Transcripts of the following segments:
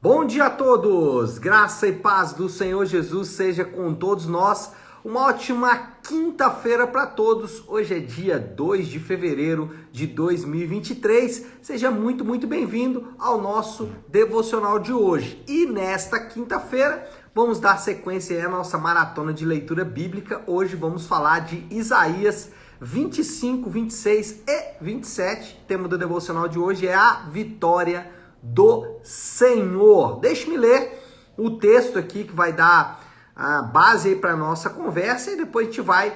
Bom dia a todos! Graça e paz do Senhor Jesus seja com todos nós. Uma ótima quinta-feira para todos. Hoje é dia 2 de fevereiro de 2023. Seja muito bem-vindo ao nosso devocional de hoje. E nesta quinta-feira vamos dar sequência à nossa maratona de leitura bíblica. Hoje vamos falar de Isaías 25, 26 e 27. O tema do devocional de hoje é a vitória do Senhor. Deixe-me ler o texto aqui que vai dar a base para a nossa conversa e depois a gente vai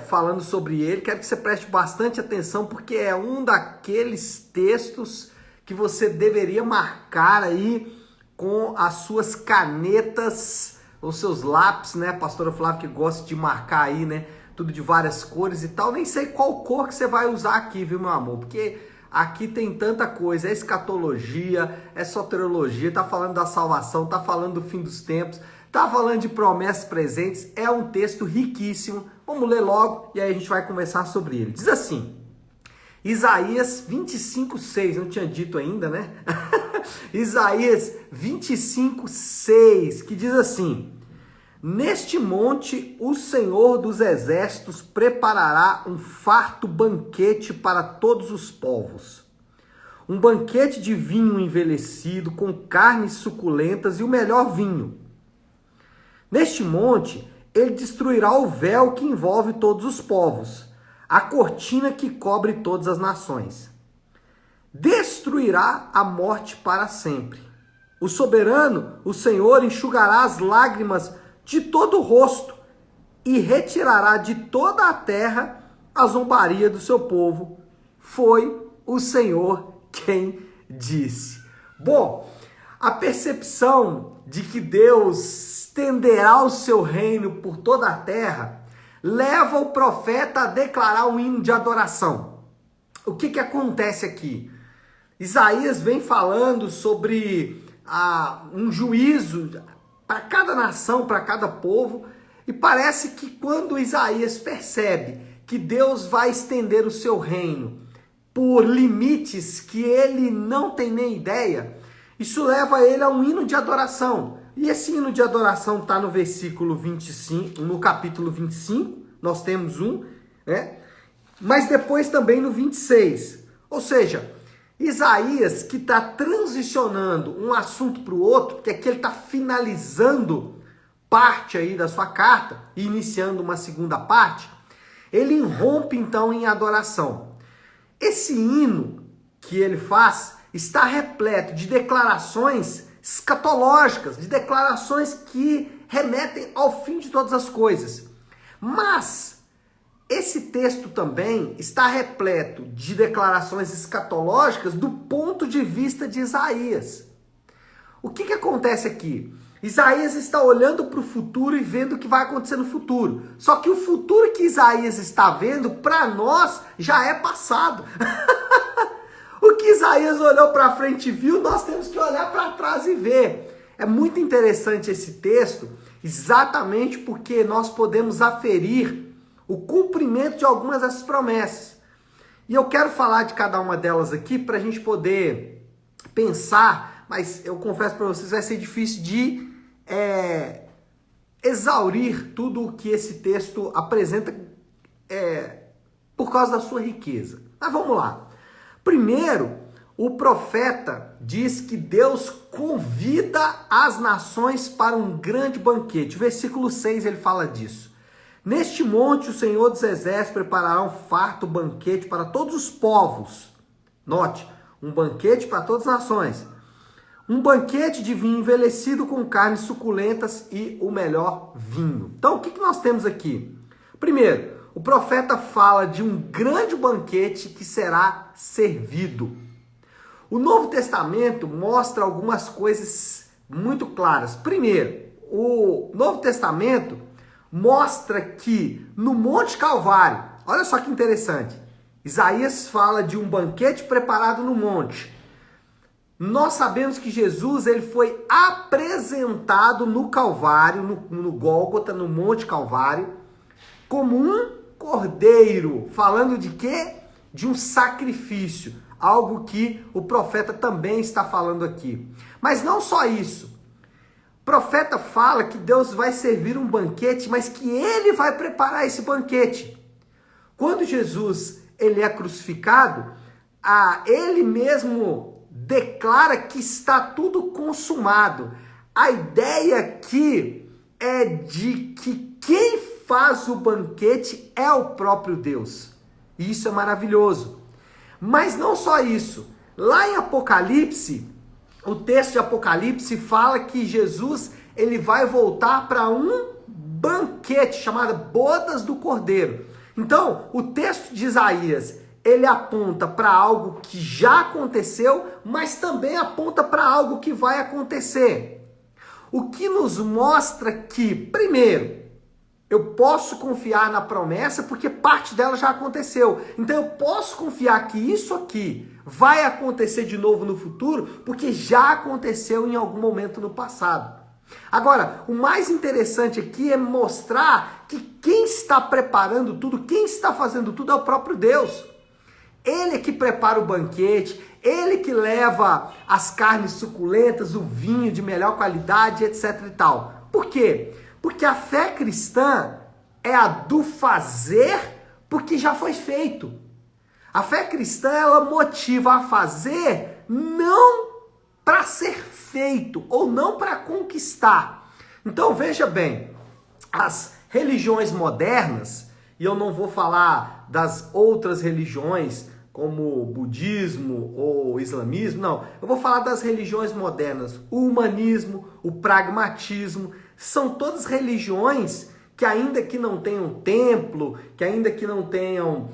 falando sobre ele. Quero que você preste bastante atenção porque é um daqueles textos que você deveria marcar aí com as suas canetas, os seus lápis, né? A pastora Flávia que gosta de marcar aí, né? Tudo de várias cores e tal. Nem sei qual cor que você vai usar aqui, viu, meu amor? Porque aqui tem tanta coisa, é escatologia, é soteriologia, tá falando da salvação, tá falando do fim dos tempos, tá falando de promessas presentes, é um texto riquíssimo. Vamos ler logo e aí a gente vai conversar sobre ele. Diz assim, Isaías 25:6, não tinha dito ainda, né? Isaías 25:6, que diz assim: neste monte o Senhor dos Exércitos preparará um farto banquete para todos os povos. Um banquete de vinho envelhecido, com carnes suculentas e o melhor vinho. Neste monte, ele destruirá o véu que envolve todos os povos, a cortina que cobre todas as nações. Destruirá a morte para sempre. O soberano, o Senhor, enxugará as lágrimas de todo o rosto e retirará de toda a terra a zombaria do seu povo. Foi o Senhor quem disse. Bom, a percepção de que Deus estenderá o seu reino por toda a terra leva o profeta a declarar um hino de adoração. O que acontece aqui? Isaías vem falando sobre um juízo para cada nação, para cada povo, e parece que quando Isaías percebe que Deus vai estender o seu reino por limites que ele não tem nem ideia, isso leva ele a um hino de adoração. E esse hino de adoração está no versículo 25, no capítulo 25, nós temos um, né? Mas depois também no 26. Ou seja, Isaías, que está transicionando um assunto para o outro, porque aqui ele está finalizando parte aí da sua carta e iniciando uma segunda parte, ele irrompe então em adoração. Esse hino que ele faz está repleto de declarações escatológicas, de declarações que remetem ao fim de todas as coisas. Mas esse texto também está repleto de declarações escatológicas do ponto de vista de Isaías. O que acontece aqui? Isaías está olhando para o futuro e vendo o que vai acontecer no futuro. Só que o futuro que Isaías está vendo, para nós, já é passado. O que Isaías olhou para frente e viu, nós temos que olhar para trás e ver. É muito interessante esse texto, exatamente porque nós podemos aferir o cumprimento de algumas dessas promessas. E eu quero falar de cada uma delas aqui para a gente poder pensar, mas eu confesso para vocês, vai ser difícil de exaurir tudo o que esse texto apresenta por causa da sua riqueza. Mas vamos lá. Primeiro, o profeta diz que Deus convida as nações para um grande banquete. Versículo 6 ele fala disso. Neste monte o Senhor dos Exércitos preparará um farto banquete para todos os povos. Note, um banquete para todas as nações. Um banquete de vinho envelhecido com carnes suculentas e o melhor vinho. Então, o que nós temos aqui? Primeiro, o profeta fala de um grande banquete que será servido. O Novo Testamento mostra algumas coisas muito claras. Primeiro, o Novo Testamento mostra que no Monte Calvário, olha só que interessante, Isaías fala de um banquete preparado no monte. Nós sabemos que Jesus ele foi apresentado no Calvário, no Gólgota, no Monte Calvário, como um cordeiro. Falando de quê? De um sacrifício. algo que o profeta também está falando aqui. Mas não só isso. O profeta fala que Deus vai servir um banquete, mas que ele vai preparar esse banquete. Quando Jesus ele é crucificado, ele mesmo declara que está tudo consumado. A ideia aqui é de que quem faz o banquete é o próprio Deus. E isso é maravilhoso. Mas não só isso. Lá em Apocalipse, o texto de Apocalipse fala que Jesus ele vai voltar para um banquete chamado Bodas do Cordeiro. Então, o texto de Isaías, ele aponta para algo que já aconteceu, mas também aponta para algo que vai acontecer. O que nos mostra que, primeiro, eu posso confiar na promessa porque parte dela já aconteceu. Então eu posso confiar que isso aqui vai acontecer de novo no futuro porque já aconteceu em algum momento no passado. Agora, o mais interessante aqui é mostrar que quem está preparando tudo, quem está fazendo tudo é o próprio Deus. Ele é que prepara o banquete, ele que leva as carnes suculentas, o vinho de melhor qualidade, etc e tal. Por quê? Porque a fé cristã é a do fazer porque já foi feito. A fé cristã, ela motiva a fazer não para ser feito ou não para conquistar. Então veja bem, as religiões modernas, e eu não vou falar das outras religiões como o budismo ou o islamismo, não. Eu vou falar das religiões modernas. O humanismo, o pragmatismo, são todas religiões que ainda que não tenham templo, que ainda que não tenham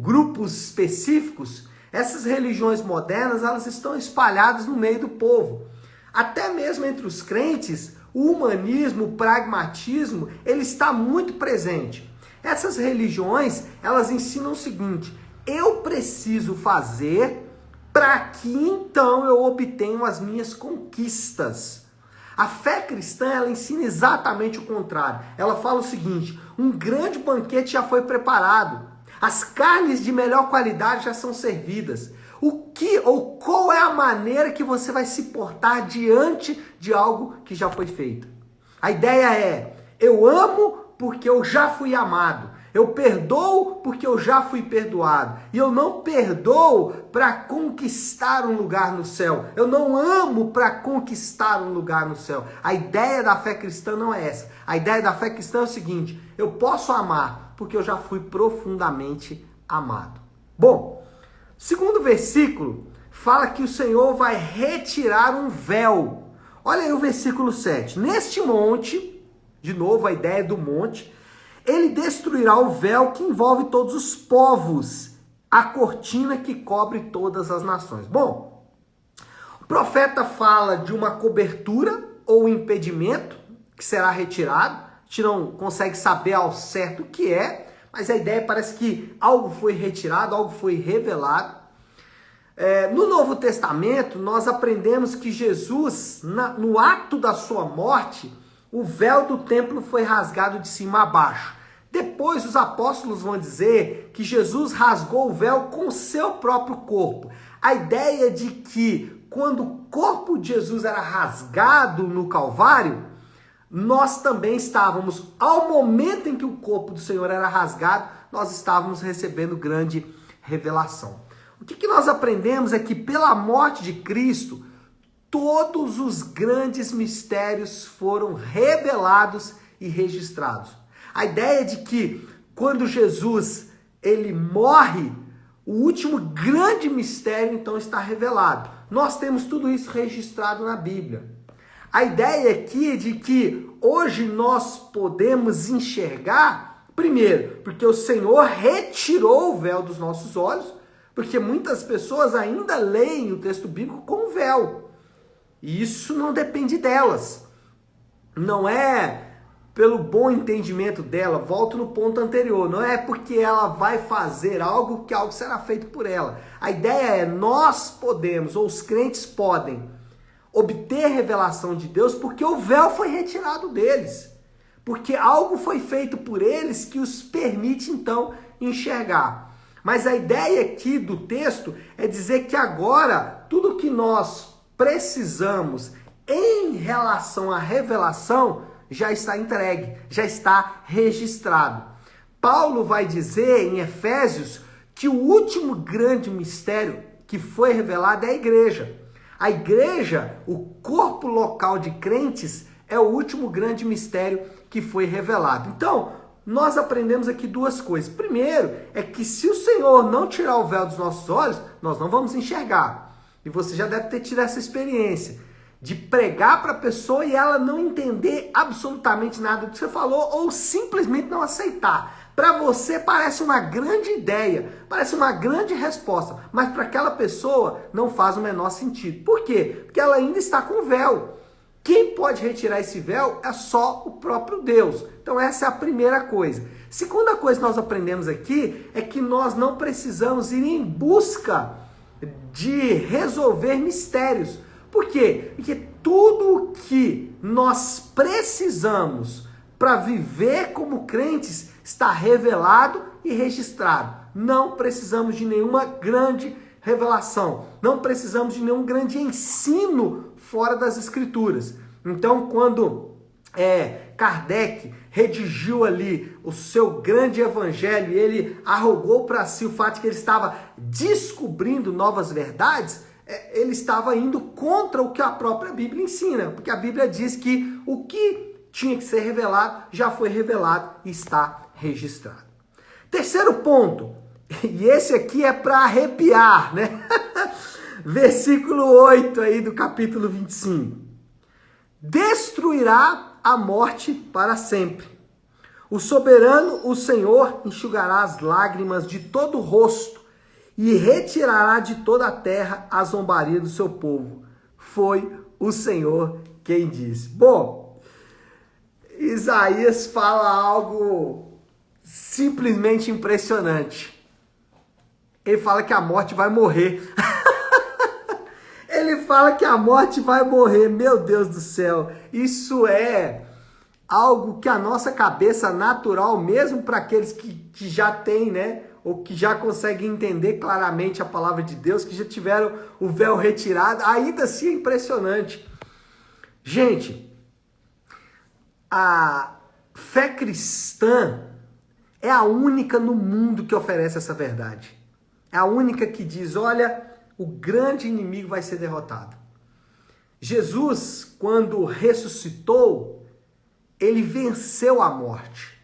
grupos específicos, essas religiões modernas, elas estão espalhadas no meio do povo. Até mesmo entre os crentes, o humanismo, o pragmatismo, ele está muito presente. Essas religiões, elas ensinam o seguinte: eu preciso fazer para que então eu obtenha as minhas conquistas. A fé cristã, ela ensina exatamente o contrário. Ela fala o seguinte: um grande banquete já foi preparado. As carnes de melhor qualidade já são servidas. Qual é a maneira que você vai se portar diante de algo que já foi feito? A ideia é: eu amo porque eu já fui amado. Eu perdoo porque eu já fui perdoado. E eu não perdoo para conquistar um lugar no céu. Eu não amo para conquistar um lugar no céu. A ideia da fé cristã não é essa. A ideia da fé cristã é o seguinte: eu posso amar porque eu já fui profundamente amado. Bom, segundo versículo fala que o Senhor vai retirar um véu. Olha aí o versículo 7. Neste monte, de novo a ideia do monte, ele destruirá o véu que envolve todos os povos, a cortina que cobre todas as nações. Bom, o profeta fala de uma cobertura ou impedimento que será retirado. A gente não consegue saber ao certo o que é, mas a ideia parece que algo foi retirado, algo foi revelado. No Novo Testamento, nós aprendemos que Jesus, no ato da sua morte, o véu do templo foi rasgado de cima a baixo. Depois os apóstolos vão dizer que Jesus rasgou o véu com o seu próprio corpo. A ideia de que quando o corpo de Jesus era rasgado no Calvário, nós também estávamos, ao momento em que o corpo do Senhor era rasgado, nós estávamos recebendo grande revelação. O que nós aprendemos é que pela morte de Cristo, todos os grandes mistérios foram revelados e registrados. A ideia de que quando Jesus ele morre, o último grande mistério então está revelado. Nós temos tudo isso registrado na Bíblia. A ideia aqui é de que hoje nós podemos enxergar, primeiro, porque o Senhor retirou o véu dos nossos olhos, porque muitas pessoas ainda leem o texto bíblico com véu. E isso não depende delas. Não é pelo bom entendimento dela, volto no ponto anterior, não é porque ela vai fazer algo que algo será feito por ela. A ideia é nós podemos, ou os crentes podem, obter revelação de Deus porque o véu foi retirado deles. Porque algo foi feito por eles que os permite então enxergar. Mas a ideia aqui do texto é dizer que agora tudo que nós precisamos em relação à revelação já está entregue, já está registrado. Paulo vai dizer em Efésios que o último grande mistério que foi revelado é a igreja. A igreja, o corpo local de crentes, é o último grande mistério que foi revelado. Então, nós aprendemos aqui duas coisas. Primeiro, é que se o Senhor não tirar o véu dos nossos olhos, nós não vamos enxergar. E você já deve ter tido essa experiência de pregar para a pessoa e ela não entender absolutamente nada do que você falou ou simplesmente não aceitar. Para você parece uma grande ideia, parece uma grande resposta, mas para aquela pessoa não faz o menor sentido. Por quê? Porque ela ainda está com véu. Quem pode retirar esse véu é só o próprio Deus. Então essa é a primeira coisa. Segunda coisa que nós aprendemos aqui é que nós não precisamos ir em busca de resolver mistérios. Por quê? Porque tudo que nós precisamos para viver como crentes está revelado e registrado. Não precisamos de nenhuma grande revelação. Não precisamos de nenhum grande ensino fora das Escrituras. Então, quando Kardec redigiu ali o seu grande evangelho e ele arrogou para si o fato de que ele estava descobrindo novas verdades, ele estava indo contra o que a própria Bíblia ensina, porque a Bíblia diz que o que tinha que ser revelado já foi revelado e está registrado. Terceiro ponto, e esse aqui é para arrepiar, né? Versículo 8 aí do capítulo 25. Destruirá a morte para sempre. O soberano, o Senhor, enxugará as lágrimas de todo o rosto e retirará de toda a terra a zombaria do seu povo. Foi o Senhor quem disse. Bom, Isaías fala algo simplesmente impressionante. Ele fala que a morte vai morrer. Ele fala que a morte vai morrer. Meu Deus do céu. Isso é algo que a nossa cabeça natural, mesmo para aqueles que já têm, né? Ou que já conseguem entender claramente a palavra de Deus, que já tiveram o véu retirado, ainda assim é impressionante. Gente, a fé cristã é a única no mundo que oferece essa verdade. É a única que diz, olha, o grande inimigo vai ser derrotado. Jesus, quando ressuscitou, ele venceu a morte.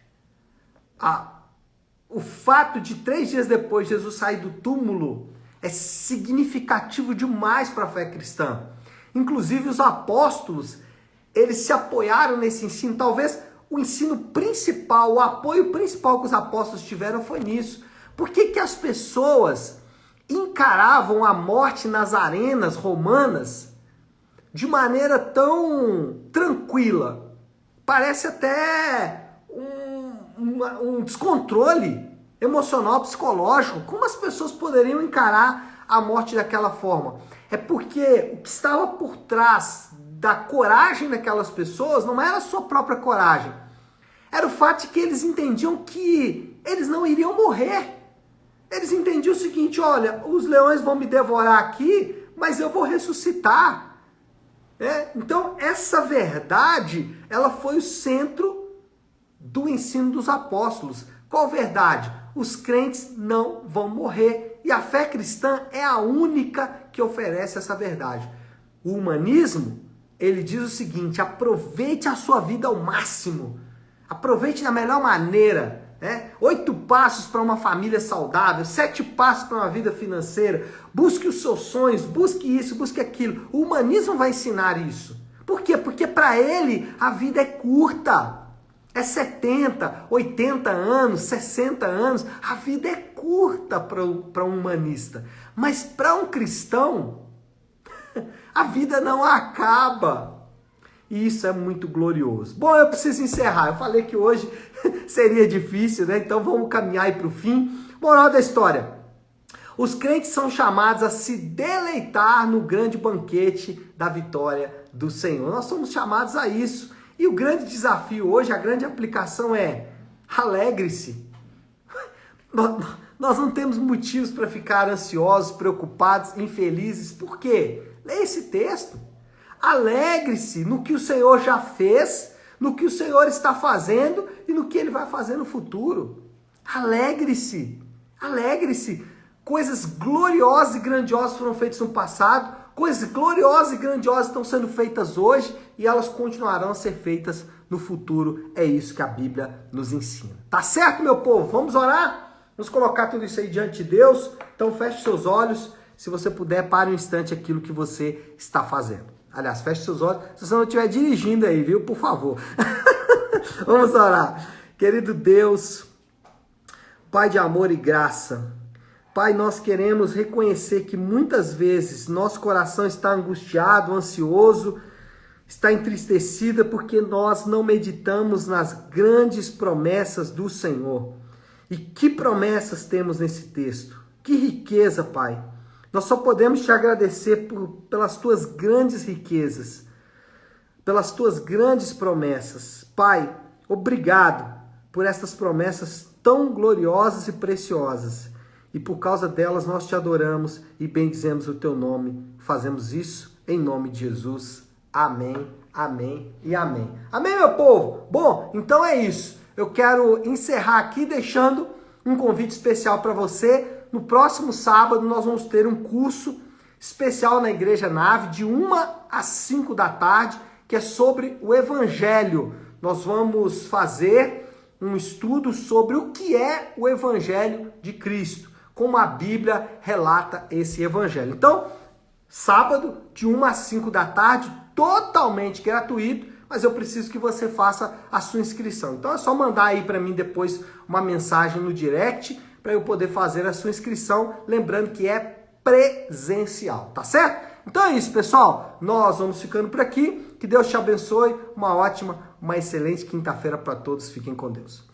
O fato de 3 dias depois Jesus sair do túmulo é significativo demais para a fé cristã. Inclusive os apóstolos, eles se apoiaram nesse ensino. Talvez o ensino principal, o apoio principal que os apóstolos tiveram foi nisso. Por que as pessoas encaravam a morte nas arenas romanas de maneira tão tranquila? Parece até um descontrole emocional, psicológico. Como as pessoas poderiam encarar a morte daquela forma? É porque o que estava por trás da coragem daquelas pessoas não era a sua própria coragem. Era o fato de que eles entendiam que eles não iriam morrer. Eles entendiam o seguinte, olha, os leões vão me devorar aqui, mas eu vou ressuscitar. Então, essa verdade, ela foi o centro do ensino dos apóstolos. Qual verdade? Os crentes não vão morrer. E a fé cristã é a única que oferece essa verdade. O humanismo, ele diz o seguinte, aproveite a sua vida ao máximo. Aproveite da melhor maneira. 8 passos para uma família saudável, 7 passos para uma vida financeira. Busque os seus sonhos, busque isso, busque aquilo. O humanismo vai ensinar isso. Por quê? Porque para ele a vida é curta. É 70, 80 anos, 60 anos. A vida é curta para um humanista. Mas para um cristão, a vida não acaba. E isso é muito glorioso. Bom, eu preciso encerrar. Eu falei que hoje seria difícil, né? Então vamos caminhar aí para o fim. Moral da história. Os crentes são chamados a se deleitar no grande banquete da vitória do Senhor. Nós somos chamados a isso. E o grande desafio hoje, a grande aplicação é: alegre-se. Nós não temos motivos para ficar ansiosos, preocupados, infelizes. Por quê? Leia esse texto. Alegre-se no que o Senhor já fez, no que o Senhor está fazendo e no que Ele vai fazer no futuro. Alegre-se. Alegre-se. Coisas gloriosas e grandiosas foram feitas no passado, coisas gloriosas e grandiosas estão sendo feitas hoje e elas continuarão a ser feitas no futuro. É isso que a Bíblia nos ensina. Tá certo, meu povo? Vamos orar? Vamos colocar tudo isso aí diante de Deus? Então feche seus olhos. Se você puder, pare um instante aquilo que você está fazendo. Aliás, feche seus olhos. Se você não estiver dirigindo aí, viu? Por favor. Vamos orar. Querido Deus, Pai de amor e graça, Pai, nós queremos reconhecer que muitas vezes nosso coração está angustiado, ansioso, está entristecido porque nós não meditamos nas grandes promessas do Senhor. E que promessas temos nesse texto? Que riqueza, Pai! Nós só podemos te agradecer pelas tuas grandes riquezas, pelas tuas grandes promessas. Pai, obrigado por estas promessas tão gloriosas e preciosas. E por causa delas nós te adoramos e bendizemos o teu nome. Fazemos isso em nome de Jesus. Amém, amém e amém. Amém, meu povo? Bom, então é isso. Eu quero encerrar aqui deixando um convite especial para você. No próximo sábado nós vamos ter um curso especial na Igreja Nave, de 1 às 5 da tarde, que é sobre o Evangelho. Nós vamos fazer um estudo sobre o que é o Evangelho de Cristo, como a Bíblia relata esse Evangelho. Então, sábado, de 1 às 5 da tarde, totalmente gratuito, mas eu preciso que você faça a sua inscrição. Então é só mandar aí para mim depois uma mensagem no direct para eu poder fazer a sua inscrição, lembrando que é presencial, tá certo? Então é isso, pessoal. Nós vamos ficando por aqui. Que Deus te abençoe. Uma ótima, uma excelente quinta-feira para todos. Fiquem com Deus.